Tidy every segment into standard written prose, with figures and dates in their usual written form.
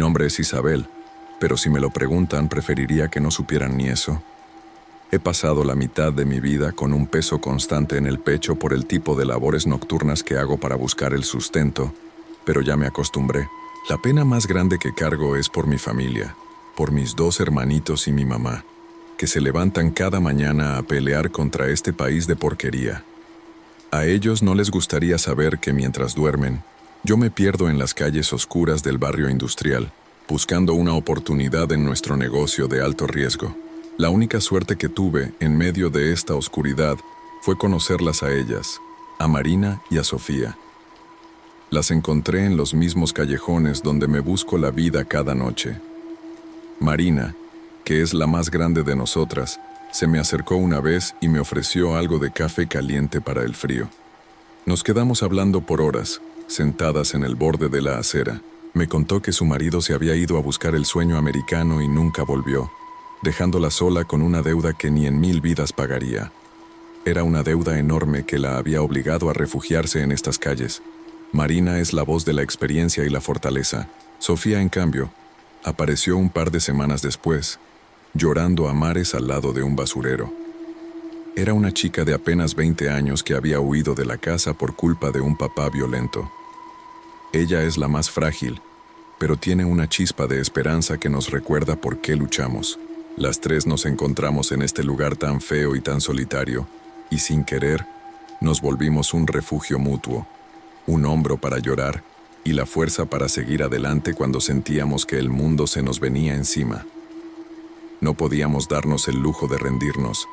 nombre es Isabel, pero si me lo preguntan, preferiría que no supieran ni eso. He pasado la mitad de mi vida con un peso constante en el pecho por el tipo de labores nocturnas que hago para buscar el sustento, pero ya me acostumbré. La pena más grande que cargo es por mi familia, por mis 2 hermanitos y mi mamá, que se levantan cada mañana a pelear contra este país de porquería. A ellos no les gustaría saber que mientras duermen, yo me pierdo en las calles oscuras del barrio industrial, buscando una oportunidad en nuestro negocio de alto riesgo. La única suerte que tuve en medio de esta oscuridad fue conocerlas a ellas, a Marina y a Sofía. Las encontré en los mismos callejones donde me busco la vida cada noche. Marina, que es la más grande de nosotras, se me acercó una vez y me ofreció algo de café caliente para el frío. Nos quedamos hablando por horas, sentadas en el borde de la acera. Me contó que su marido se había ido a buscar el sueño americano y nunca volvió, dejándola sola con una deuda que ni en 1000 vidas pagaría. Era una deuda enorme que la había obligado a refugiarse en estas calles. Marina es la voz de la experiencia y la fortaleza. Sofía, en cambio, apareció un par de semanas después, llorando a mares al lado de un basurero. Era una chica de apenas 20 años que había huido de la casa por culpa de un papá violento. Ella es la más frágil, pero tiene una chispa de esperanza que nos recuerda por qué luchamos. Las 3 nos encontramos en este lugar tan feo y tan solitario, y sin querer, nos volvimos un refugio mutuo, un hombro para llorar y la fuerza para seguir adelante cuando sentíamos que el mundo se nos venía encima. No podíamos darnos el lujo de rendirnos,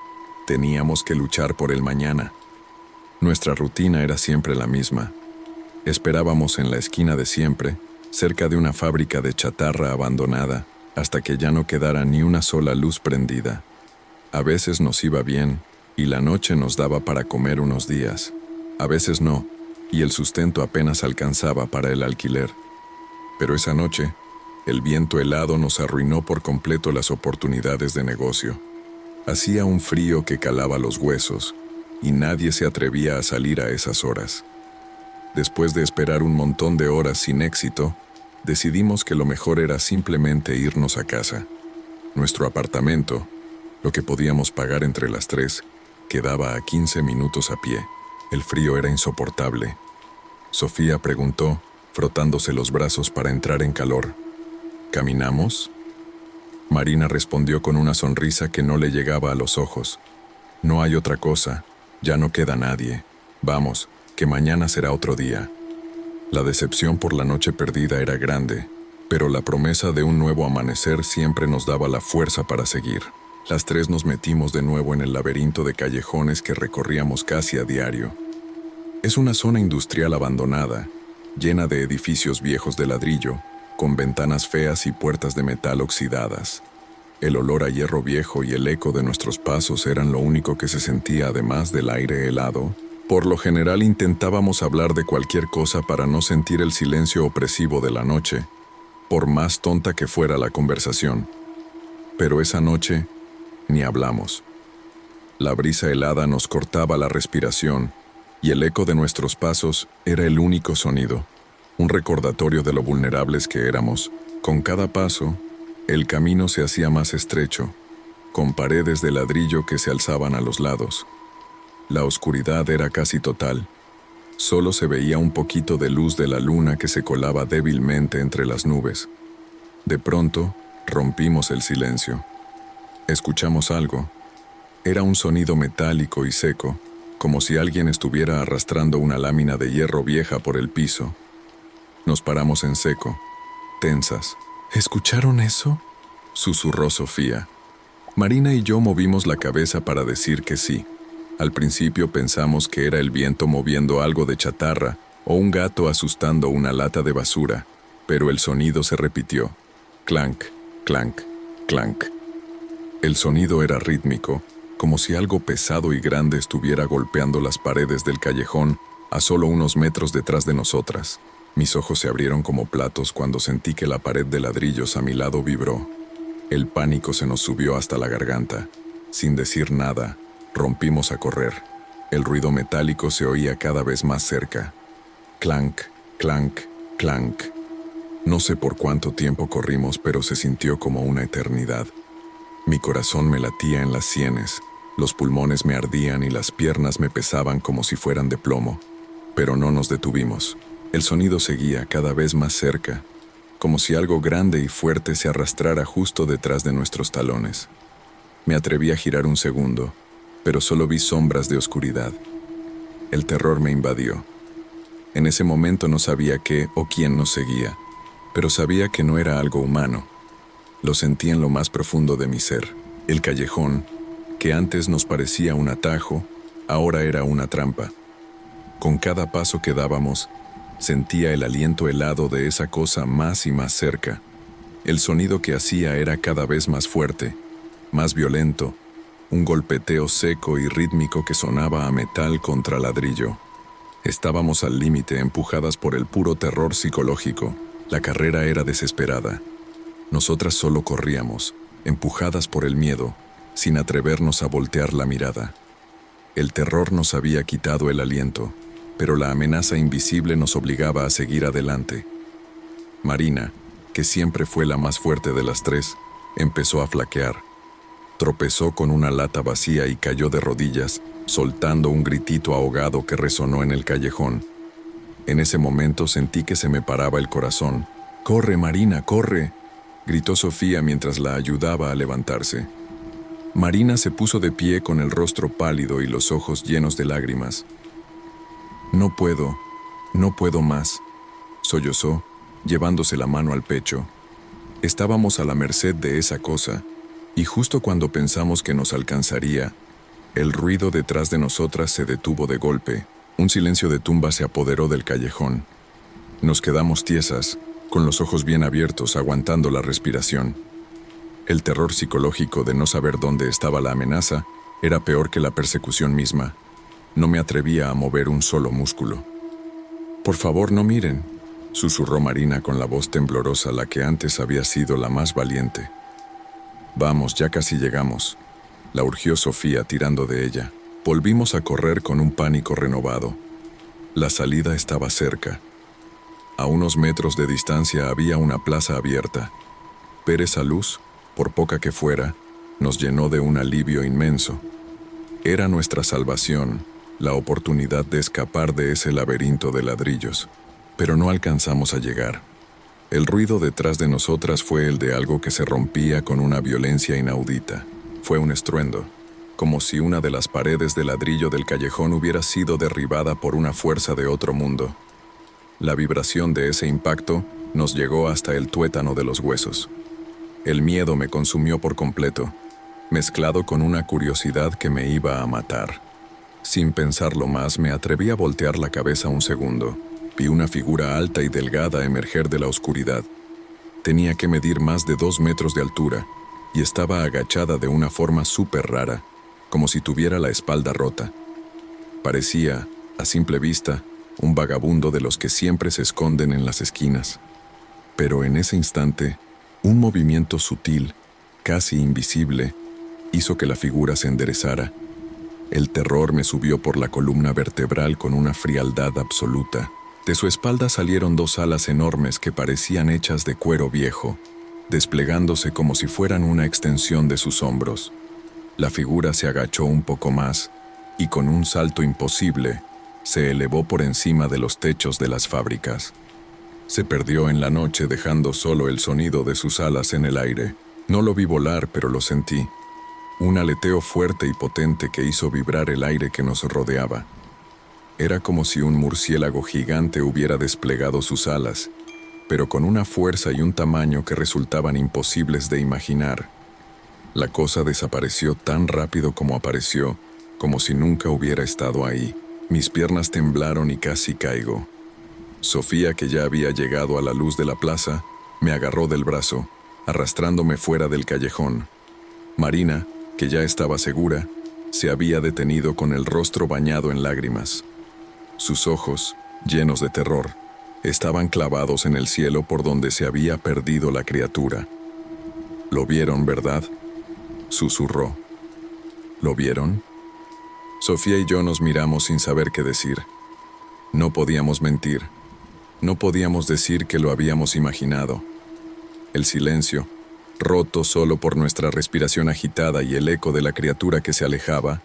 teníamos que luchar por el mañana. Nuestra rutina era siempre la misma. Esperábamos en la esquina de siempre, cerca de una fábrica de chatarra abandonada, hasta que ya no quedara ni una sola luz prendida. A veces nos iba bien, y la noche nos daba para comer unos días. A veces no, y el sustento apenas alcanzaba para el alquiler. Pero esa noche, el viento helado nos arruinó por completo las oportunidades de negocio. Hacía un frío que calaba los huesos, y nadie se atrevía a salir a esas horas. Después de esperar un montón de horas sin éxito, decidimos que lo mejor era simplemente irnos a casa. Nuestro apartamento, lo que podíamos pagar entre las 3, quedaba a 15 minutos a pie. El frío era insoportable. Sofía preguntó, frotándose los brazos para entrar en calor. ¿Caminamos? Marina respondió con una sonrisa que no le llegaba a los ojos. No hay otra cosa, ya no queda nadie. Vamos, que mañana será otro día. La decepción por la noche perdida era grande, pero la promesa de un nuevo amanecer siempre nos daba la fuerza para seguir. Las 3 nos metimos de nuevo en el laberinto de callejones que recorríamos casi a diario. Es una zona industrial abandonada, llena de edificios viejos de ladrillo, con ventanas feas y puertas de metal oxidadas. El olor a hierro viejo y el eco de nuestros pasos eran lo único que se sentía además del aire helado. Por lo general intentábamos hablar de cualquier cosa para no sentir el silencio opresivo de la noche, por más tonta que fuera la conversación. Pero esa noche, ni hablamos. La brisa helada nos cortaba la respiración, y el eco de nuestros pasos era el único sonido, un recordatorio de lo vulnerables que éramos. Con cada paso, el camino se hacía más estrecho, con paredes de ladrillo que se alzaban a los lados. La oscuridad era casi total. Solo se veía un poquito de luz de la luna que se colaba débilmente entre las nubes. De pronto, rompimos el silencio. Escuchamos algo. Era un sonido metálico y seco, como si alguien estuviera arrastrando una lámina de hierro vieja por el piso. Nos paramos en seco, tensas. ¿Escucharon eso?, susurró Sofía. Marina y yo movimos la cabeza para decir que sí. Al principio pensamos que era el viento moviendo algo de chatarra o un gato asustando una lata de basura, pero el sonido se repitió. Clank, clank, clank. El sonido era rítmico, como si algo pesado y grande estuviera golpeando las paredes del callejón a solo unos metros detrás de nosotras. Mis ojos se abrieron como platos cuando sentí que la pared de ladrillos a mi lado vibró. El pánico se nos subió hasta la garganta. Sin decir nada, rompimos a correr. El ruido metálico se oía cada vez más cerca. Clank, clank, clank. No sé por cuánto tiempo corrimos, pero se sintió como una eternidad. Mi corazón me latía en las sienes, los pulmones me ardían y las piernas me pesaban como si fueran de plomo. Pero no nos detuvimos. El sonido seguía cada vez más cerca, como si algo grande y fuerte se arrastrara justo detrás de nuestros talones. Me atreví a girar un segundo, pero solo vi sombras de oscuridad. El terror me invadió. En ese momento no sabía qué o quién nos seguía, pero sabía que no era algo humano. Lo sentí en lo más profundo de mi ser. El callejón, que antes nos parecía un atajo, ahora era una trampa. Con cada paso que dábamos, sentía el aliento helado de esa cosa más y más cerca. El sonido que hacía era cada vez más fuerte, más violento, un golpeteo seco y rítmico que sonaba a metal contra ladrillo. Estábamos al límite, empujadas por el puro terror psicológico. La carrera era desesperada. Nosotras solo corríamos, empujadas por el miedo, sin atrevernos a voltear la mirada. El terror nos había quitado el aliento, pero la amenaza invisible nos obligaba a seguir adelante. Marina, que siempre fue la más fuerte de las tres, empezó a flaquear. Tropezó con una lata vacía y cayó de rodillas, soltando un gritito ahogado que resonó en el callejón. En ese momento sentí que se me paraba el corazón. «¡Corre, Marina, corre!», gritó Sofía mientras la ayudaba a levantarse. Marina se puso de pie con el rostro pálido y los ojos llenos de lágrimas. «No puedo más», sollozó, llevándose la mano al pecho. Estábamos a la merced de esa cosa, y justo cuando pensamos que nos alcanzaría, el ruido detrás de nosotras se detuvo de golpe. Un silencio de tumba se apoderó del callejón. Nos quedamos tiesas, con los ojos bien abiertos, aguantando la respiración. El terror psicológico de no saber dónde estaba la amenaza era peor que la persecución misma. No me atrevía a mover un solo músculo. «Por favor, no miren», susurró Marina con la voz temblorosa, la que antes había sido la más valiente. «Vamos, ya casi llegamos», la urgió Sofía tirando de ella. Volvimos a correr con un pánico renovado. La salida estaba cerca. A unos metros de distancia había una plaza abierta. Ver esa luz, por poca que fuera, nos llenó de un alivio inmenso. Era nuestra salvación, la oportunidad de escapar de ese laberinto de ladrillos. Pero no alcanzamos a llegar. El ruido detrás de nosotras fue el de algo que se rompía con una violencia inaudita. Fue un estruendo, como si una de las paredes de ladrillo del callejón hubiera sido derribada por una fuerza de otro mundo. La vibración de ese impacto nos llegó hasta el tuétano de los huesos. El miedo me consumió por completo, mezclado con una curiosidad que me iba a matar. Sin pensarlo más, me atreví a voltear la cabeza un segundo. Vi una figura alta y delgada emerger de la oscuridad. Tenía que medir más de 2 metros de altura y estaba agachada de una forma súper rara, como si tuviera la espalda rota. Parecía, a simple vista, un vagabundo de los que siempre se esconden en las esquinas. Pero en ese instante, un movimiento sutil, casi invisible, hizo que la figura se enderezara. El terror me subió por la columna vertebral con una frialdad absoluta. De su espalda salieron 2 alas enormes que parecían hechas de cuero viejo, desplegándose como si fueran una extensión de sus hombros. La figura se agachó un poco más y con un salto imposible se elevó por encima de los techos de las fábricas. Se perdió en la noche dejando solo el sonido de sus alas en el aire. No lo vi volar, pero lo sentí. Un aleteo fuerte y potente que hizo vibrar el aire que nos rodeaba. Era como si un murciélago gigante hubiera desplegado sus alas, pero con una fuerza y un tamaño que resultaban imposibles de imaginar. La cosa desapareció tan rápido como apareció, como si nunca hubiera estado ahí. Mis piernas temblaron y casi caigo. Sofía, que ya había llegado a la luz de la plaza, me agarró del brazo, arrastrándome fuera del callejón. Marina, que ya estaba segura, se había detenido con el rostro bañado en lágrimas. Sus ojos, llenos de terror, estaban clavados en el cielo por donde se había perdido la criatura. «¿Lo vieron, verdad?», susurró. «¿Lo vieron?». Sofía y yo nos miramos sin saber qué decir. No podíamos mentir. No podíamos decir que lo habíamos imaginado. El silencio, roto solo por nuestra respiración agitada y el eco de la criatura que se alejaba,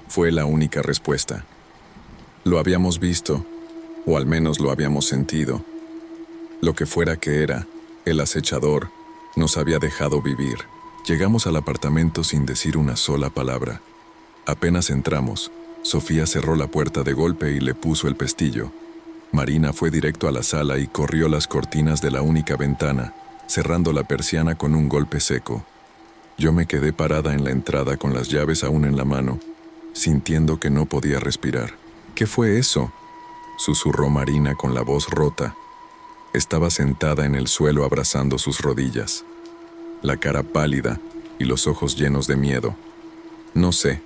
fue la única respuesta. Lo habíamos visto, o al menos lo habíamos sentido. Lo que fuera que era, el acechador nos había dejado vivir. Llegamos al apartamento sin decir una sola palabra. Apenas entramos, Sofía cerró la puerta de golpe y le puso el pestillo. Marina fue directo a la sala y corrió las cortinas de la única ventana, cerrando la persiana con un golpe seco. Yo me quedé parada en la entrada con las llaves aún en la mano, sintiendo que no podía respirar. ¿Qué fue eso?, susurró Marina con la voz rota. Estaba sentada en el suelo abrazando sus rodillas, la cara pálida y los ojos llenos de miedo. No sé,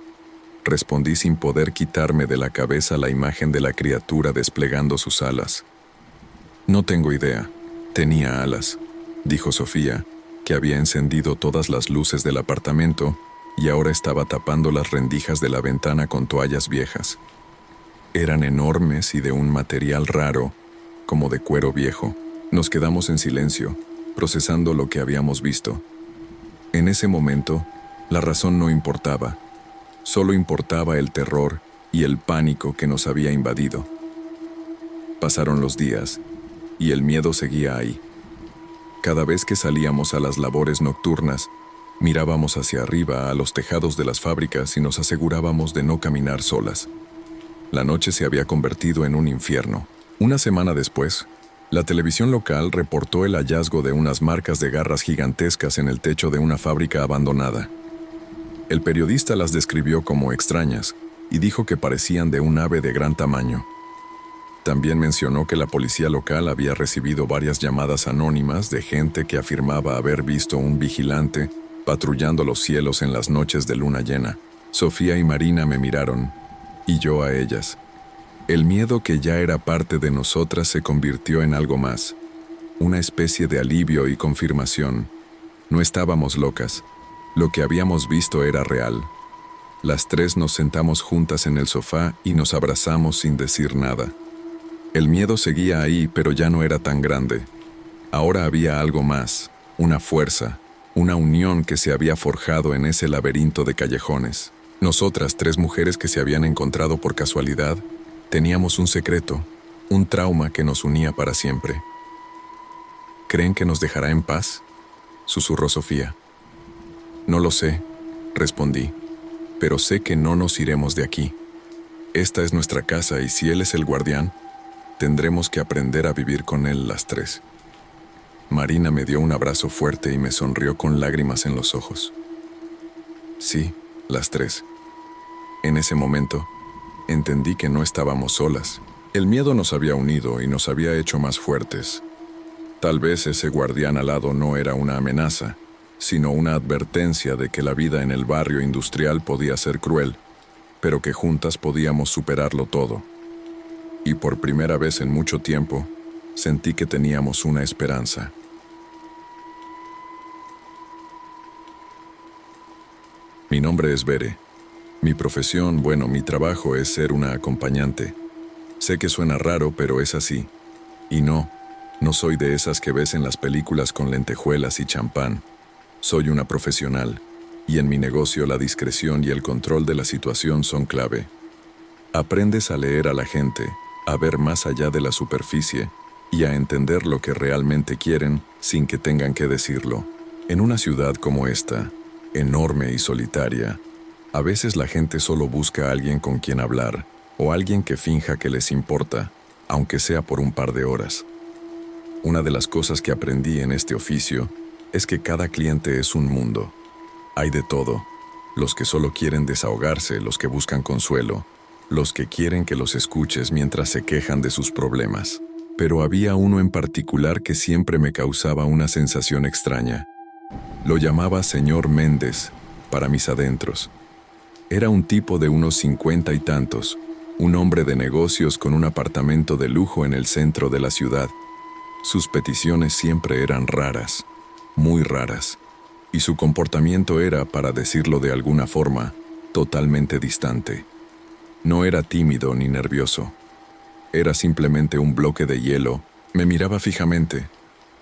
respondí sin poder quitarme de la cabeza la imagen de la criatura desplegando sus alas. No tengo idea. Tenía alas, dijo Sofía, que había encendido todas las luces del apartamento y ahora estaba tapando las rendijas de la ventana con toallas viejas. Eran enormes y de un material raro, como de cuero viejo. Nos quedamos en silencio, procesando lo que habíamos visto. En ese momento, la razón no importaba. Solo importaba el terror y el pánico que nos había invadido. Pasaron los días, y el miedo seguía ahí. Cada vez que salíamos a las labores nocturnas, mirábamos hacia arriba a los tejados de las fábricas y nos asegurábamos de no caminar solas. La noche se había convertido en un infierno. Una semana después, la televisión local reportó el hallazgo de unas marcas de garras gigantescas en el techo de una fábrica abandonada. El periodista las describió como extrañas y dijo que parecían de un ave de gran tamaño. También mencionó que la policía local había recibido varias llamadas anónimas de gente que afirmaba haber visto un vigilante patrullando los cielos en las noches de luna llena. Sofía y Marina me miraron, y yo a ellas. El miedo que ya era parte de nosotras se convirtió en algo más, una especie de alivio y confirmación. No estábamos locas. Lo que habíamos visto era real. Las tres nos sentamos juntas en el sofá y nos abrazamos sin decir nada. El miedo seguía ahí, pero ya no era tan grande. Ahora había algo más, una fuerza, una unión que se había forjado en ese laberinto de callejones. Nosotras, tres mujeres que se habían encontrado por casualidad, teníamos un secreto, un trauma que nos unía para siempre. ¿Creen que nos dejará en paz?, susurró Sofía. No lo sé, respondí, pero sé que no nos iremos de aquí. Esta es nuestra casa y si él es el guardián, tendremos que aprender a vivir con él las tres. Marina me dio un abrazo fuerte y me sonrió con lágrimas en los ojos. Sí, las tres. En ese momento, entendí que no estábamos solas. El miedo nos había unido y nos había hecho más fuertes. Tal vez ese guardián alado no era una amenaza, sino una advertencia de que la vida en el barrio industrial podía ser cruel, pero que juntas podíamos superarlo todo. Y por primera vez en mucho tiempo, sentí que teníamos una esperanza. Mi nombre es Bere. Mi profesión, mi trabajo es ser una acompañante. Sé que suena raro, pero es así. Y no soy de esas que ves en las películas con lentejuelas y champán. Soy una profesional, y en mi negocio la discreción y el control de la situación son clave. Aprendes a leer a la gente, a ver más allá de la superficie y a entender lo que realmente quieren sin que tengan que decirlo. En una ciudad como esta, enorme y solitaria, a veces la gente solo busca a alguien con quien hablar o alguien que finja que les importa, aunque sea por un par de horas. Una de las cosas que aprendí en este oficio es que cada cliente es un mundo. Hay de todo, los que solo quieren desahogarse, los que buscan consuelo, los que quieren que los escuches mientras se quejan de sus problemas. Pero había uno en particular que siempre me causaba una sensación extraña. Lo llamaba señor Méndez, para mis adentros. Era un tipo de unos 50 y tantos, un hombre de negocios con un apartamento de lujo en el centro de la ciudad. Sus peticiones siempre eran raras, muy raras, y su comportamiento era, para decirlo de alguna forma, totalmente distante. No era tímido ni nervioso. Era simplemente un bloque de hielo Me miraba fijamente,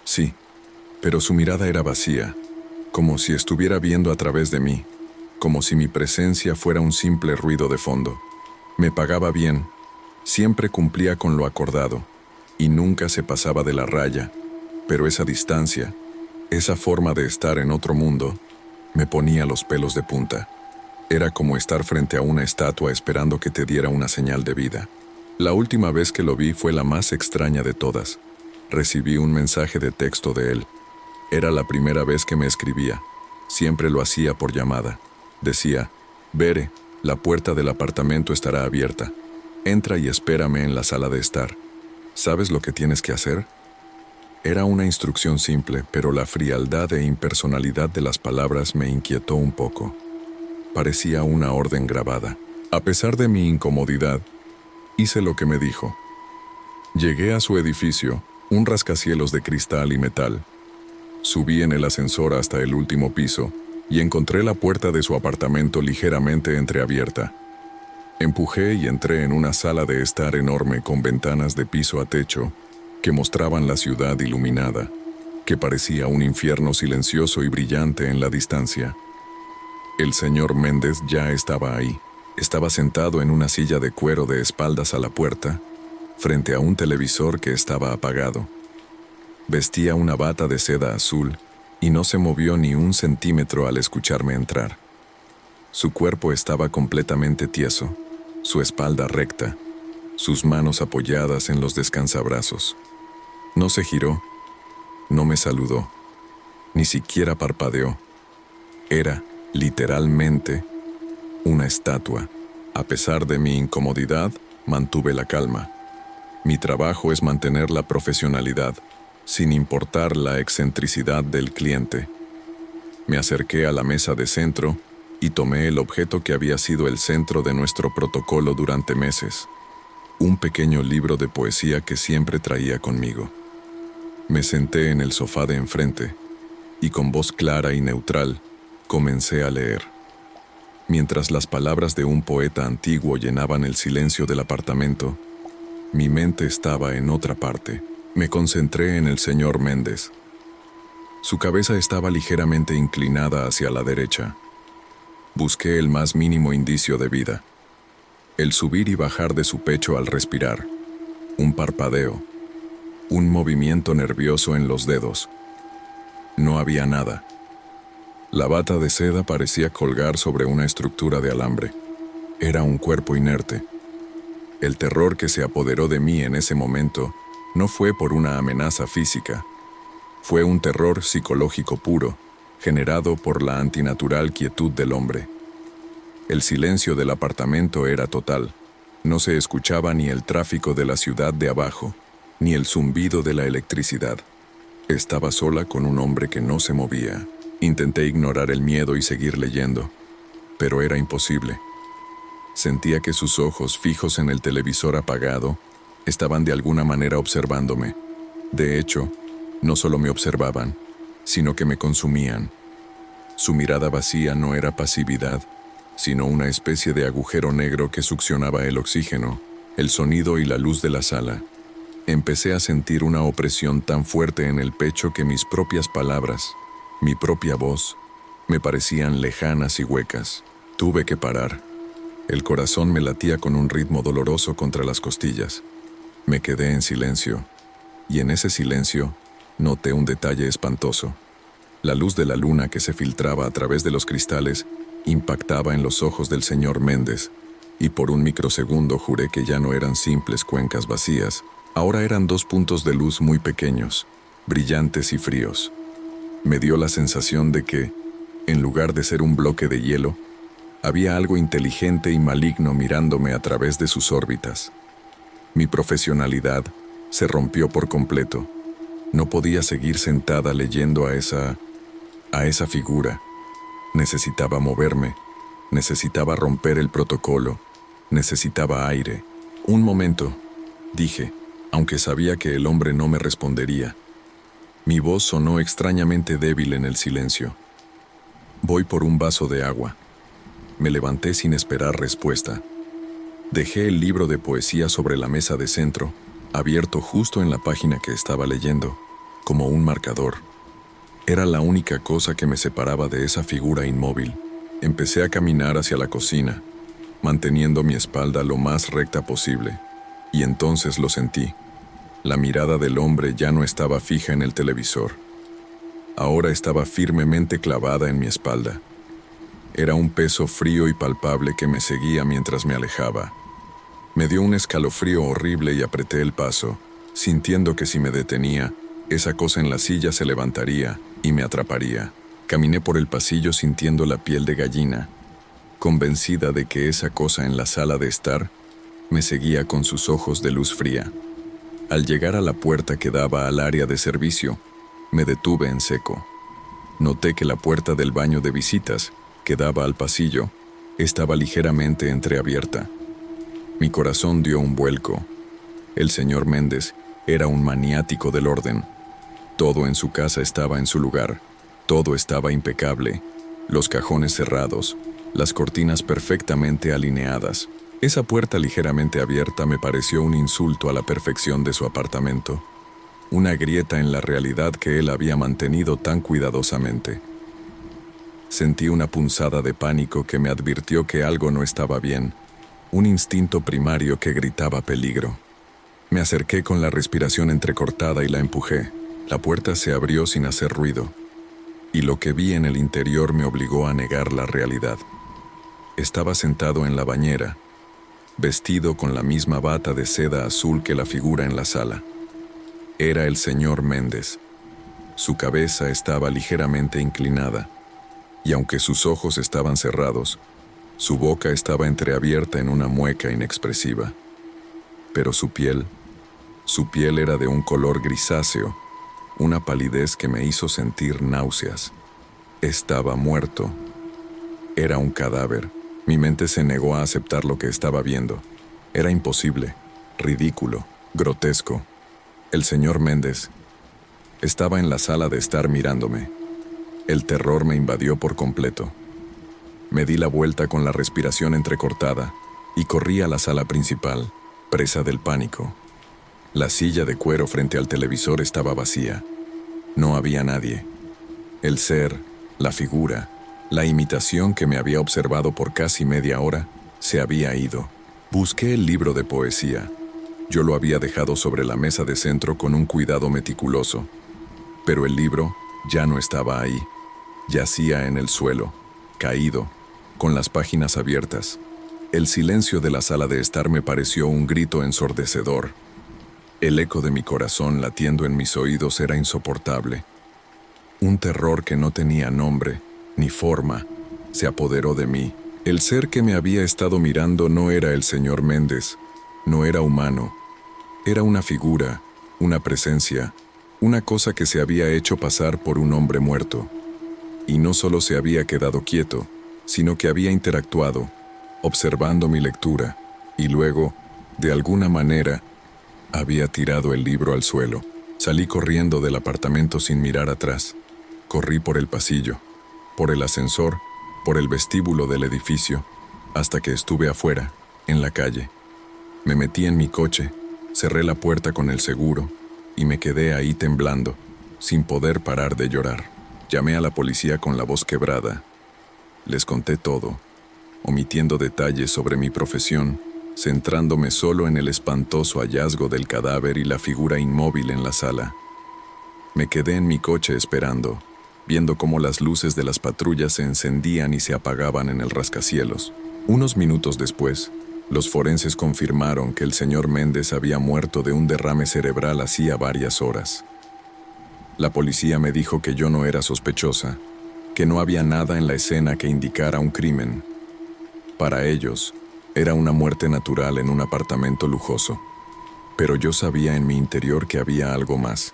sí, pero su mirada era vacía, como si estuviera viendo a través de mí, como si mi presencia fuera un simple ruido de fondo. Me pagaba bien, siempre cumplía con lo acordado, y nunca se pasaba de la raya, pero esa distancia, esa forma de estar en otro mundo, me ponía los pelos de punta. Era como estar frente a una estatua esperando que te diera una señal de vida. La última vez que lo vi fue la más extraña de todas. Recibí un mensaje de texto de él. Era la primera vez que me escribía. Siempre lo hacía por llamada. Decía: Bere, la puerta del apartamento estará abierta. Entra y espérame en la sala de estar. ¿Sabes lo que tienes que hacer? Era una instrucción simple, pero la frialdad e impersonalidad de las palabras me inquietó un poco. Parecía una orden grabada. A pesar de mi incomodidad, hice lo que me dijo. Llegué a su edificio, un rascacielos de cristal y metal. Subí en el ascensor hasta el último piso y encontré la puerta de su apartamento ligeramente entreabierta. Empujé y entré en una sala de estar enorme con ventanas de piso a techo que mostraban la ciudad iluminada, que parecía un infierno silencioso y brillante en la distancia. El señor Méndez ya estaba ahí. Estaba sentado en una silla de cuero de espaldas a la puerta, frente a un televisor que estaba apagado. Vestía una bata de seda azul y no se movió ni un centímetro al escucharme entrar. Su cuerpo estaba completamente tieso, su espalda recta, sus manos apoyadas en los descansabrazos. No se giró, no me saludó, ni siquiera parpadeó. Era, literalmente, una estatua. A pesar de mi incomodidad, mantuve la calma. Mi trabajo es mantener la profesionalidad, sin importar la excentricidad del cliente. Me acerqué a la mesa de centro y tomé el objeto que había sido el centro de nuestro protocolo durante meses. Un pequeño libro de poesía que siempre traía conmigo. Me senté en el sofá de enfrente y con voz clara y neutral comencé a leer. Mientras las palabras de un poeta antiguo llenaban el silencio del apartamento, mi mente estaba en otra parte. Me concentré en el señor Méndez. Su cabeza estaba ligeramente inclinada hacia la derecha. Busqué el más mínimo indicio de vida. El subir y bajar de su pecho al respirar. Un parpadeo. Un movimiento nervioso en los dedos. No había nada. La bata de seda parecía colgar sobre una estructura de alambre. Era un cuerpo inerte. El terror que se apoderó de mí en ese momento no fue por una amenaza física. Fue un terror psicológico puro, generado por la antinatural quietud del hombre. El silencio del apartamento era total. No se escuchaba ni el tráfico de la ciudad de abajo, ni el zumbido de la electricidad. Estaba sola con un hombre que no se movía. Intenté ignorar el miedo y seguir leyendo, pero era imposible. Sentía que sus ojos, fijos en el televisor apagado, estaban de alguna manera observándome. De hecho, no solo me observaban, sino que me consumían. Su mirada vacía no era pasividad, sino una especie de agujero negro que succionaba el oxígeno, el sonido y la luz de la sala. Empecé a sentir una opresión tan fuerte en el pecho que mis propias palabras, mi propia voz, me parecían lejanas y huecas. Tuve que parar. El corazón me latía con un ritmo doloroso contra las costillas. Me quedé en silencio, y en ese silencio noté un detalle espantoso. La luz de la luna que se filtraba a través de los cristales impactaba en los ojos del señor Méndez, y por un microsegundo juré que ya no eran simples cuencas vacías, ahora eran dos puntos de luz muy pequeños, brillantes y fríos. Me dio la sensación de que, en lugar de ser un bloque de hielo, había algo inteligente y maligno mirándome a través de sus órbitas. Mi profesionalidad se rompió por completo. No podía seguir sentada leyendo a esa figura. Necesitaba moverme, necesitaba romper el protocolo, necesitaba aire. Un momento, dije, aunque sabía que el hombre no me respondería. Mi voz sonó extrañamente débil en el silencio. Voy por un vaso de agua. Me levanté sin esperar respuesta. Dejé el libro de poesía sobre la mesa de centro abierto justo en la página que estaba leyendo, como un marcador. Era la única cosa que me separaba de esa figura inmóvil. Empecé a caminar hacia la cocina, manteniendo mi espalda lo más recta posible, y entonces lo sentí. La mirada del hombre ya no estaba fija en el televisor. Ahora estaba firmemente clavada en mi espalda. Era un peso frío y palpable que me seguía mientras me alejaba. Me dio un escalofrío horrible y apreté el paso, sintiendo que si me detenía, esa cosa en la silla se levantaría y me atraparía. Caminé por el pasillo sintiendo la piel de gallina, convencida de que esa cosa en la sala de estar me seguía con sus ojos de luz fría. Al llegar a la puerta que daba al área de servicio, me detuve en seco. Noté que la puerta del baño de visitas, que daba al pasillo, estaba ligeramente entreabierta. Mi corazón dio un vuelco. El señor Méndez era un maniático del orden. Todo en su casa estaba en su lugar, todo estaba impecable, los cajones cerrados, las cortinas perfectamente alineadas. Esa puerta ligeramente abierta me pareció un insulto a la perfección de su apartamento, una grieta en la realidad que él había mantenido tan cuidadosamente. Sentí una punzada de pánico que me advirtió que algo no estaba bien, un instinto primario que gritaba peligro. Me acerqué con la respiración entrecortada y la empujé. La puerta se abrió sin hacer ruido, y lo que vi en el interior me obligó a negar la realidad. Estaba sentado en la bañera, vestido con la misma bata de seda azul que la figura en la sala. Era el señor Méndez. Su cabeza estaba ligeramente inclinada, y aunque sus ojos estaban cerrados, su boca estaba entreabierta en una mueca inexpresiva. Pero su piel era de un color grisáceo, una palidez que me hizo sentir náuseas. Estaba muerto. Era un cadáver. Mi mente se negó a aceptar lo que estaba viendo. Era imposible, ridículo, grotesco. El señor Méndez estaba en la sala de estar mirándome. El terror me invadió por completo. Me di la vuelta con la respiración entrecortada y corrí a la sala principal, presa del pánico. La silla de cuero frente al televisor estaba vacía. No había nadie. El ser, la figura, la imitación que me había observado por casi media hora, se había ido. Busqué el libro de poesía. Yo lo había dejado sobre la mesa de centro con un cuidado meticuloso. Pero el libro ya no estaba ahí. Yacía en el suelo, caído, con las páginas abiertas. El silencio de la sala de estar me pareció un grito ensordecedor. El eco de mi corazón latiendo en mis oídos era insoportable. Un terror que no tenía nombre ni forma se apoderó de mí. El ser que me había estado mirando no era el señor Méndez, no era humano. Era una figura, una presencia, una cosa que se había hecho pasar por un hombre muerto. Y no solo se había quedado quieto, sino que había interactuado, observando mi lectura, y luego, de alguna manera, había tirado el libro al suelo. Salí corriendo del apartamento sin mirar atrás. Corrí por el pasillo, por el ascensor, por el vestíbulo del edificio, hasta que estuve afuera, en la calle. Me metí en mi coche, cerré la puerta con el seguro, y me quedé ahí temblando, sin poder parar de llorar. Llamé a la policía con la voz quebrada. Les conté todo, omitiendo detalles sobre mi profesión, centrándome solo en el espantoso hallazgo del cadáver y la figura inmóvil en la sala. Me quedé en mi coche esperando, viendo cómo las luces de las patrullas se encendían y se apagaban en el rascacielos. Unos minutos después, los forenses confirmaron que el señor Méndez había muerto de un derrame cerebral hacía varias horas. La policía me dijo que yo no era sospechosa, que no había nada en la escena que indicara un crimen. Para ellos, era una muerte natural en un apartamento lujoso. Pero yo sabía en mi interior que había algo más.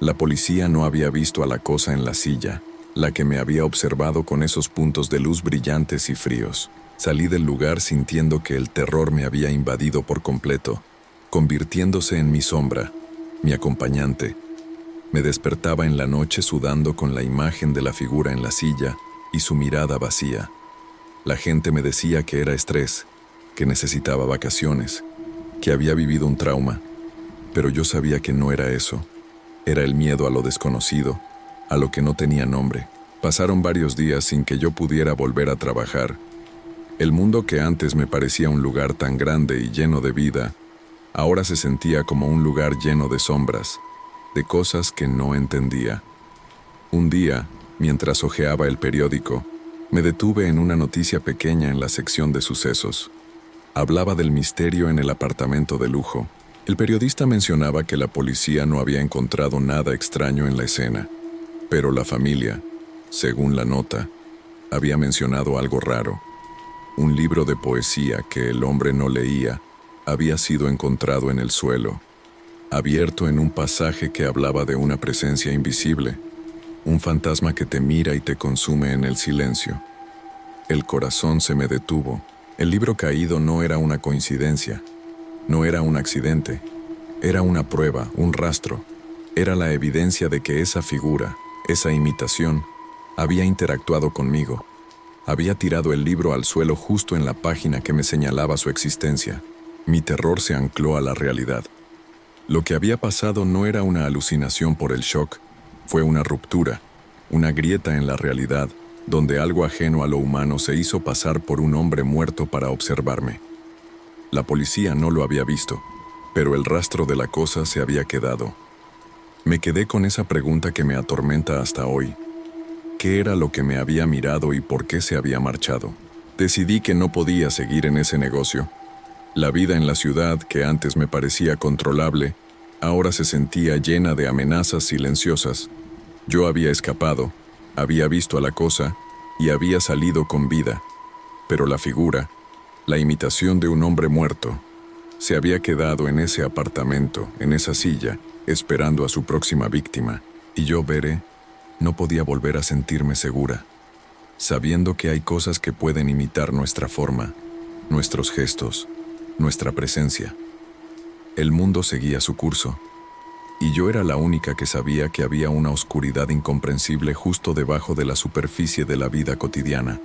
La policía no había visto a la cosa en la silla, la que me había observado con esos puntos de luz brillantes y fríos. Salí del lugar sintiendo que el terror me había invadido por completo, convirtiéndose en mi sombra, mi acompañante. Me despertaba en la noche sudando con la imagen de la figura en la silla y su mirada vacía. La gente me decía que era estrés, que necesitaba vacaciones, que había vivido un trauma. Pero yo sabía que no era eso. Era el miedo a lo desconocido, a lo que no tenía nombre. Pasaron varios días sin que yo pudiera volver a trabajar. El mundo que antes me parecía un lugar tan grande y lleno de vida, ahora se sentía como un lugar lleno de sombras, de cosas que no entendía. Un día, mientras hojeaba el periódico, me detuve en una noticia pequeña en la sección de sucesos. Hablaba del misterio en el apartamento de lujo. El periodista mencionaba que la policía no había encontrado nada extraño en la escena, pero la familia, según la nota, había mencionado algo raro. Un libro de poesía que el hombre no leía había sido encontrado en el suelo, abierto en un pasaje que hablaba de una presencia invisible, un fantasma que te mira y te consume en el silencio. El corazón se me detuvo. El libro caído no era una coincidencia, no era un accidente, era una prueba, un rastro. Era la evidencia de que esa figura, esa imitación, había interactuado conmigo. Había tirado el libro al suelo justo en la página que me señalaba su existencia. Mi terror se ancló a la realidad. Lo que había pasado no era una alucinación por el shock, fue una ruptura, una grieta en la realidad, donde algo ajeno a lo humano se hizo pasar por un hombre muerto para observarme. La policía no lo había visto, pero el rastro de la cosa se había quedado. Me quedé con esa pregunta que me atormenta hasta hoy. ¿Qué era lo que me había mirado y por qué se había marchado? Decidí que no podía seguir en ese negocio. La vida en la ciudad, que antes me parecía controlable, ahora se sentía llena de amenazas silenciosas. Yo había escapado, había visto a la cosa y había salido con vida. Pero la figura, la imitación de un hombre muerto, se había quedado en ese apartamento, en esa silla, esperando a su próxima víctima. Y yo, Bere, no podía volver a sentirme segura, sabiendo que hay cosas que pueden imitar nuestra forma, nuestros gestos, nuestra presencia. El mundo seguía su curso, y yo era la única que sabía que había una oscuridad incomprensible justo debajo de la superficie de la vida cotidiana.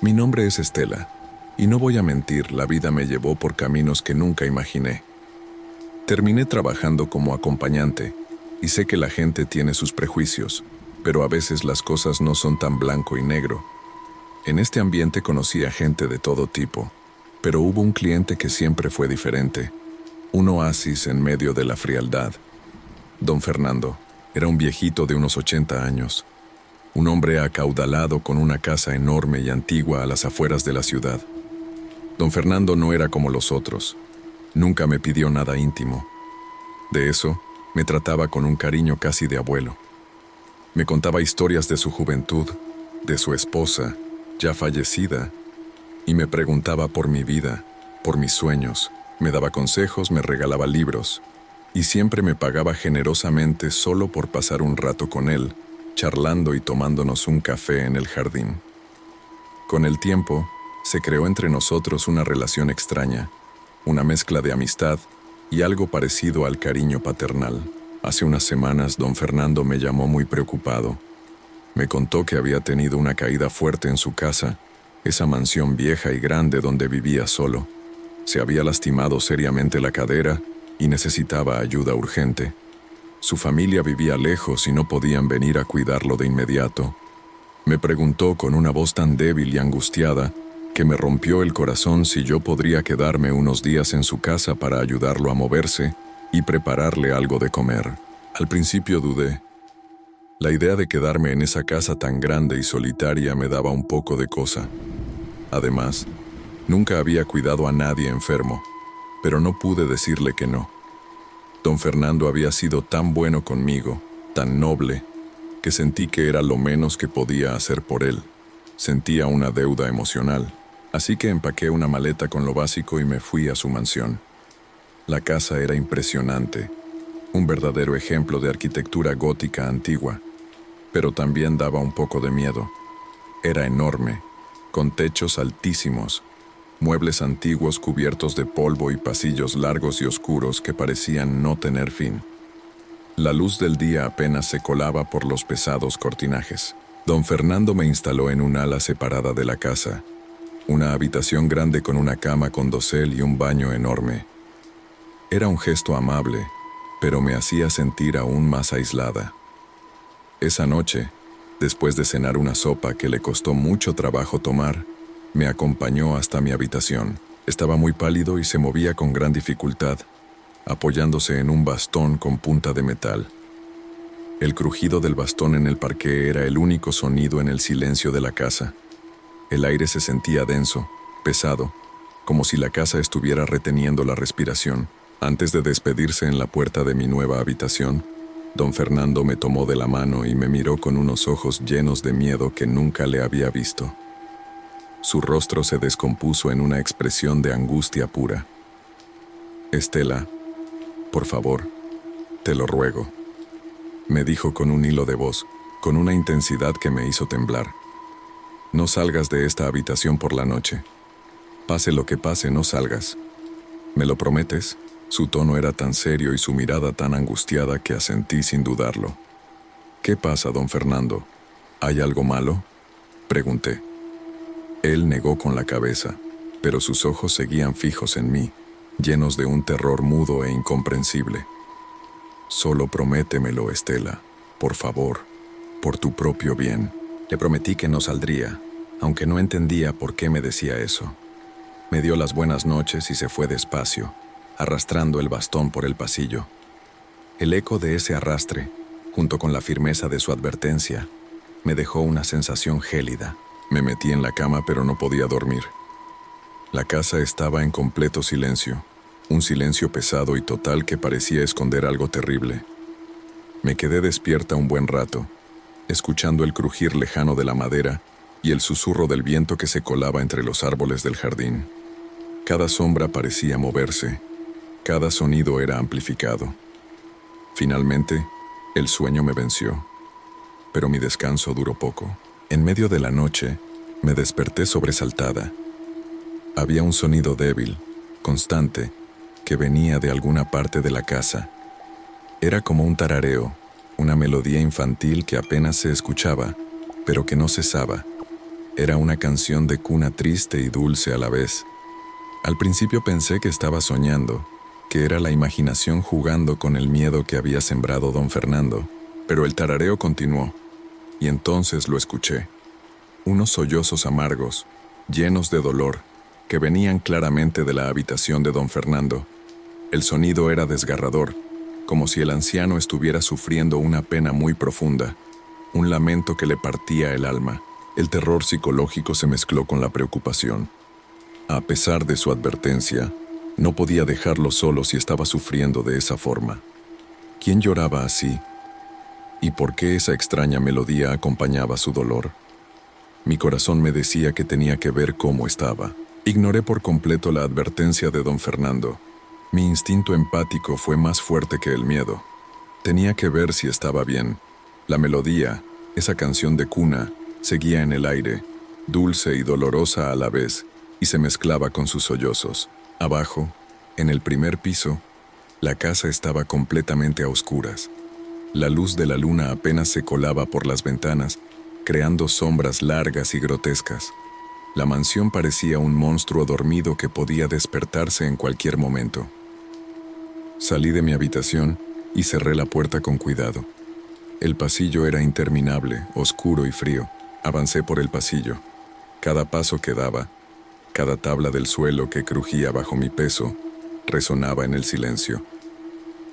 Mi nombre es Estela, y no voy a mentir, la vida me llevó por caminos que nunca imaginé. Terminé trabajando como acompañante, y sé que la gente tiene sus prejuicios, pero a veces las cosas no son tan blanco y negro. En este ambiente conocí a gente de todo tipo, pero hubo un cliente que siempre fue diferente, un oasis en medio de la frialdad. Don Fernando era un viejito de unos 80 años, un hombre acaudalado con una casa enorme y antigua a las afueras de la ciudad. Don Fernando no era como los otros. Nunca me pidió nada íntimo. De eso, me trataba con un cariño casi de abuelo. Me contaba historias de su juventud, de su esposa, ya fallecida, y me preguntaba por mi vida, por mis sueños. Me daba consejos, me regalaba libros, y siempre me pagaba generosamente solo por pasar un rato con él, charlando y tomándonos un café en el jardín. Con el tiempo, se creó entre nosotros una relación extraña, una mezcla de amistad y algo parecido al cariño paternal. Hace unas semanas, don Fernando me llamó muy preocupado. Me contó que había tenido una caída fuerte en su casa, esa mansión vieja y grande donde vivía solo. Se había lastimado seriamente la cadera y necesitaba ayuda urgente. Su familia vivía lejos y no podían venir a cuidarlo de inmediato. Me preguntó con una voz tan débil y angustiada que me rompió el corazón si yo podría quedarme unos días en su casa para ayudarlo a moverse y prepararle algo de comer. Al principio dudé. La idea de quedarme en esa casa tan grande y solitaria me daba un poco de cosa. Además, nunca había cuidado a nadie enfermo, pero no pude decirle que no. Don Fernando había sido tan bueno conmigo, tan noble, que sentí que era lo menos que podía hacer por él. Sentía una deuda emocional. Así que empaqué una maleta con lo básico y me fui a su mansión. La casa era impresionante, un verdadero ejemplo de arquitectura gótica antigua, pero también daba un poco de miedo. Era enorme, con techos altísimos, muebles antiguos cubiertos de polvo y pasillos largos y oscuros que parecían no tener fin. La luz del día apenas se colaba por los pesados cortinajes. Don Fernando me instaló en un ala separada de la casa, Una habitación grande con una cama con dosel y un baño enorme. Era un gesto amable, pero me hacía sentir aún más aislada. Esa noche, después de cenar una sopa que le costó mucho trabajo tomar, me acompañó hasta mi habitación. Estaba muy pálido y se movía con gran dificultad, apoyándose en un bastón con punta de metal. El crujido del bastón en el parqué era el único sonido en el silencio de la casa. El aire se sentía denso, pesado, como si la casa estuviera reteniendo la respiración. Antes de despedirse en la puerta de mi nueva habitación, don Fernando me tomó de la mano y me miró con unos ojos llenos de miedo que nunca le había visto. Su rostro se descompuso en una expresión de angustia pura. «Estela, por favor, te lo ruego», me dijo con un hilo de voz, con una intensidad que me hizo temblar. «No salgas de esta habitación por la noche. Pase lo que pase, no salgas. ¿Me lo prometes?». Su tono era tan serio y su mirada tan angustiada que asentí sin dudarlo. «¿Qué pasa, don Fernando? ¿Hay algo malo?», pregunté. Él negó con la cabeza, pero sus ojos seguían fijos en mí, llenos de un terror mudo e incomprensible. «Solo prométemelo, Estela, por favor, por tu propio bien». Le prometí que no saldría, aunque no entendía por qué me decía eso. Me dio las buenas noches y se fue despacio, arrastrando el bastón por el pasillo. El eco de ese arrastre, junto con la firmeza de su advertencia, me dejó una sensación gélida. Me metí en la cama, pero no podía dormir. La casa estaba en completo silencio, un silencio pesado y total que parecía esconder algo terrible. Me quedé despierta un buen rato, escuchando el crujir lejano de la madera y el susurro del viento que se colaba entre los árboles del jardín. Cada sombra parecía moverse, cada sonido era amplificado. Finalmente, el sueño me venció, pero mi descanso duró poco. En medio de la noche, me desperté sobresaltada. Había un sonido débil, constante, que venía de alguna parte de la casa. Era como un tarareo, una melodía infantil que apenas se escuchaba, pero que no cesaba. Era una canción de cuna triste y dulce a la vez. Al principio pensé que estaba soñando, que era la imaginación jugando con el miedo que había sembrado don Fernando, pero el tarareo continuó, y entonces lo escuché. Unos sollozos amargos, llenos de dolor, que venían claramente de la habitación de don Fernando. El sonido era desgarrador, como si el anciano estuviera sufriendo una pena muy profunda, un lamento que le partía el alma. El terror psicológico se mezcló con la preocupación. A pesar de su advertencia, no podía dejarlo solo si estaba sufriendo de esa forma. ¿Quién lloraba así? ¿Y por qué esa extraña melodía acompañaba su dolor? Mi corazón me decía que tenía que ver cómo estaba. Ignoré por completo la advertencia de don Fernando. Mi instinto empático fue más fuerte que el miedo. Tenía que ver si estaba bien. La melodía, esa canción de cuna, seguía en el aire, dulce y dolorosa a la vez, y se mezclaba con sus sollozos. Abajo, en el primer piso, la casa estaba completamente a oscuras. La luz de la luna apenas se colaba por las ventanas, creando sombras largas y grotescas. La mansión parecía un monstruo dormido que podía despertarse en cualquier momento. Salí de mi habitación y cerré la puerta con cuidado. El pasillo era interminable, oscuro y frío. Avancé por el pasillo. Cada paso que daba, cada tabla del suelo que crujía bajo mi peso, resonaba en el silencio.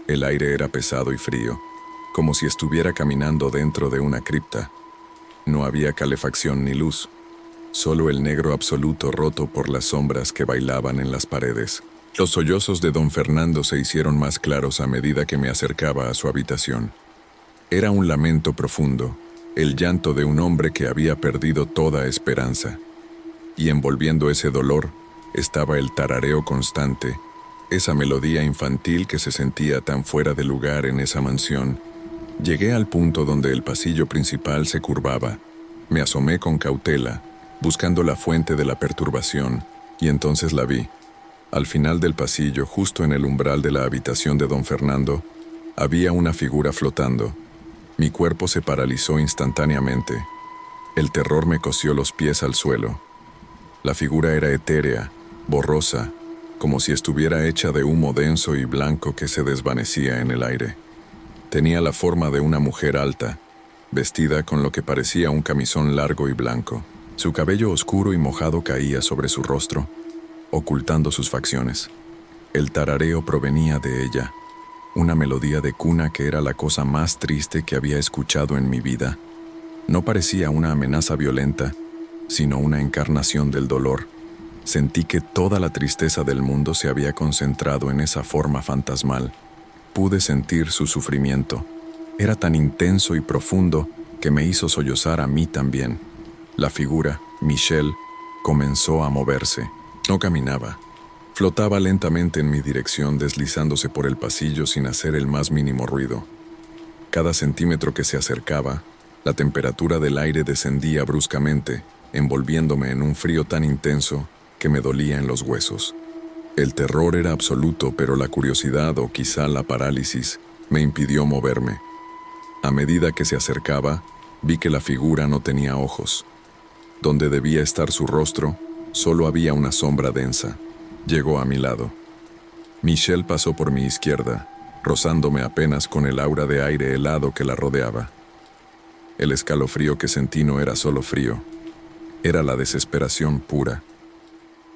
El aire era pesado y frío, como si estuviera caminando dentro de una cripta. No había calefacción ni luz, solo el negro absoluto roto por las sombras que bailaban en las paredes. Los sollozos de don Fernando se hicieron más claros a medida que me acercaba a su habitación. Era un lamento profundo, el llanto de un hombre que había perdido toda esperanza. Y envolviendo ese dolor estaba el tarareo constante, esa melodía infantil que se sentía tan fuera de lugar en esa mansión. Llegué al punto donde el pasillo principal se curvaba. Me asomé con cautela, buscando la fuente de la perturbación, y entonces la vi. Al final del pasillo, justo en el umbral de la habitación de don Fernando, había una figura flotando. Mi cuerpo se paralizó instantáneamente. El terror me cosió los pies al suelo. La figura era etérea, borrosa, como si estuviera hecha de humo denso y blanco que se desvanecía en el aire. Tenía la forma de una mujer alta, vestida con lo que parecía un camisón largo y blanco. Su cabello oscuro y mojado caía sobre su rostro, ocultando sus facciones. El tarareo provenía de ella, una melodía de cuna que era la cosa más triste que había escuchado en mi vida. No parecía una amenaza violenta, sino una encarnación del dolor. Sentí que toda la tristeza del mundo se había concentrado en esa forma fantasmal. Pude sentir su sufrimiento. Era tan intenso y profundo que me hizo sollozar a mí también. La figura, Michelle, comenzó a moverse. No caminaba. Flotaba lentamente en mi dirección, deslizándose por el pasillo sin hacer el más mínimo ruido. Cada centímetro que se acercaba, la temperatura del aire descendía bruscamente, envolviéndome en un frío tan intenso que me dolía en los huesos. El terror era absoluto, pero la curiosidad o quizá la parálisis me impidió moverme. A medida que se acercaba, vi que la figura no tenía ojos. Donde debía estar su rostro, solo había una sombra densa. Llegó a mi lado. Michelle pasó por mi izquierda, rozándome apenas con el aura de aire helado que la rodeaba. El escalofrío que sentí no era solo frío, era la desesperación pura.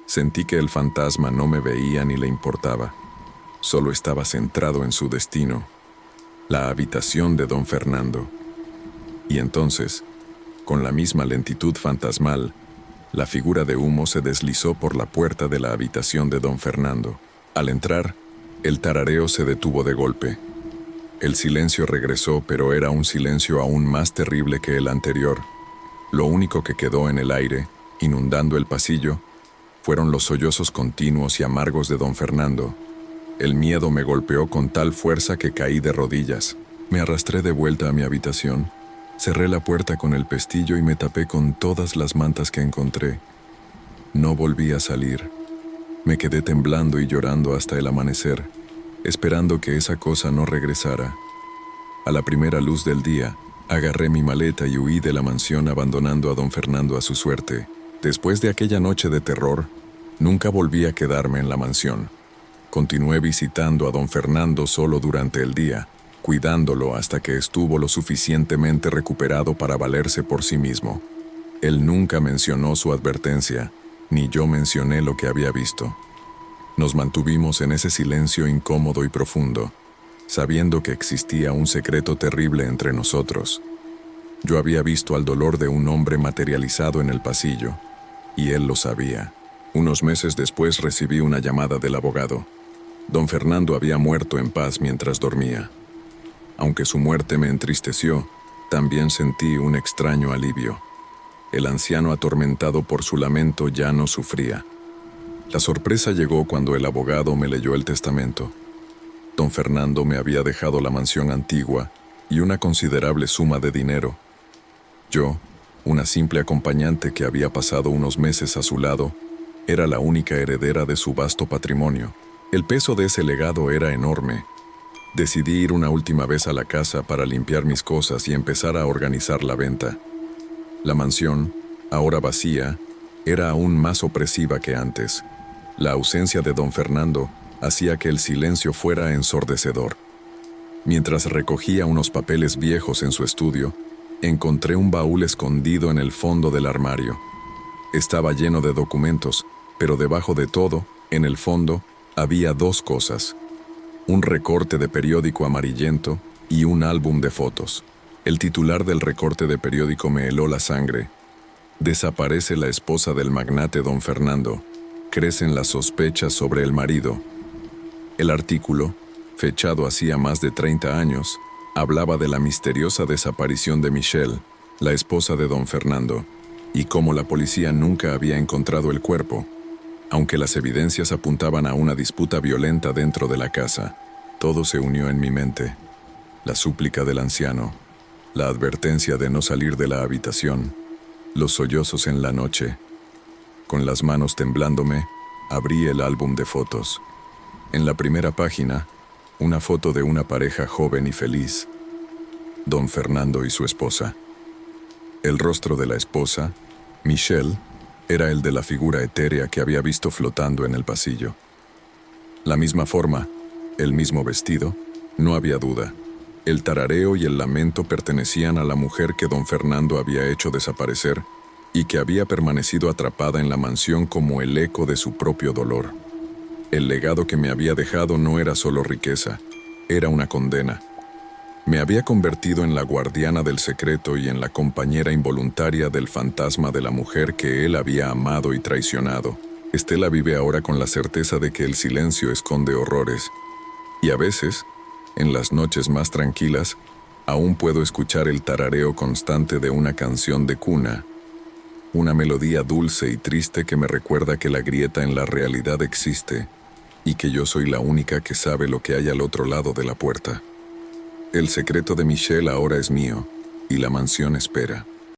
Sentí que el fantasma no me veía ni le importaba, solo estaba centrado en su destino, la habitación de don Fernando. Y entonces, con la misma lentitud fantasmal, la figura de humo se deslizó por la puerta de la habitación de don Fernando. Al entrar, el tarareo se detuvo de golpe. El silencio regresó, pero era un silencio aún más terrible que el anterior. Lo único que quedó en el aire, inundando el pasillo, fueron los sollozos continuos y amargos de don Fernando. El miedo me golpeó con tal fuerza que caí de rodillas. Me arrastré de vuelta a mi habitación. Cerré la puerta con el pestillo y me tapé con todas las mantas que encontré. No volví a salir. Me quedé temblando y llorando hasta el amanecer, esperando que esa cosa no regresara. A la primera luz del día, agarré mi maleta y huí de la mansión abandonando a don Fernando a su suerte. Después de aquella noche de terror, nunca volví a quedarme en la mansión. Continué visitando a don Fernando solo durante el día, cuidándolo hasta que estuvo lo suficientemente recuperado para valerse por sí mismo. Él nunca mencionó su advertencia, ni yo mencioné lo que había visto. Nos mantuvimos en ese silencio incómodo y profundo, sabiendo que existía un secreto terrible entre nosotros. Yo había visto al dolor de un hombre materializado en el pasillo, y él lo sabía. Unos meses después recibí una llamada del abogado. Don Fernando había muerto en paz mientras dormía. Aunque su muerte me entristeció, también sentí un extraño alivio. El anciano, atormentado por su lamento, ya no sufría. La sorpresa llegó cuando el abogado me leyó el testamento. Don Fernando me había dejado la mansión antigua y una considerable suma de dinero. Yo, una simple acompañante que había pasado unos meses a su lado, era la única heredera de su vasto patrimonio. El peso de ese legado era enorme. Decidí ir una última vez a la casa para limpiar mis cosas y empezar a organizar la venta. La mansión, ahora vacía, era aún más opresiva que antes. La ausencia de don Fernando hacía que el silencio fuera ensordecedor. Mientras recogía unos papeles viejos en su estudio, encontré un baúl escondido en el fondo del armario. Estaba lleno de documentos, pero debajo de todo, en el fondo, había dos cosas: un recorte de periódico amarillento y un álbum de fotos. El titular del recorte de periódico me heló la sangre. Desaparece la esposa del magnate don Fernando. Crecen las sospechas sobre el marido. El artículo, fechado hacía más de 30 años, hablaba de la misteriosa desaparición de Michelle, la esposa de don Fernando, y cómo la policía nunca había encontrado el cuerpo. Aunque las evidencias apuntaban a una disputa violenta dentro de la casa, todo se unió en mi mente. La súplica del anciano, la advertencia de no salir de la habitación, los sollozos en la noche. Con las manos temblándome, abrí el álbum de fotos. En la primera página, una foto de una pareja joven y feliz, don Fernando y su esposa. El rostro de la esposa, Michelle, Era el de la figura etérea que había visto flotando en el pasillo. La misma forma, el mismo vestido, no había duda. El tarareo y el lamento pertenecían a la mujer que don Fernando había hecho desaparecer y que había permanecido atrapada en la mansión como el eco de su propio dolor. El legado que me había dejado no era solo riqueza, era una condena. Me había convertido en la guardiana del secreto y en la compañera involuntaria del fantasma de la mujer que él había amado y traicionado. Estela vive ahora con la certeza de que el silencio esconde horrores. Y a veces, en las noches más tranquilas, aún puedo escuchar el tarareo constante de una canción de cuna, una melodía dulce y triste que me recuerda que la grieta en la realidad existe y que yo soy la única que sabe lo que hay al otro lado de la puerta. El secreto de Michelle ahora es mío y la mansión espera.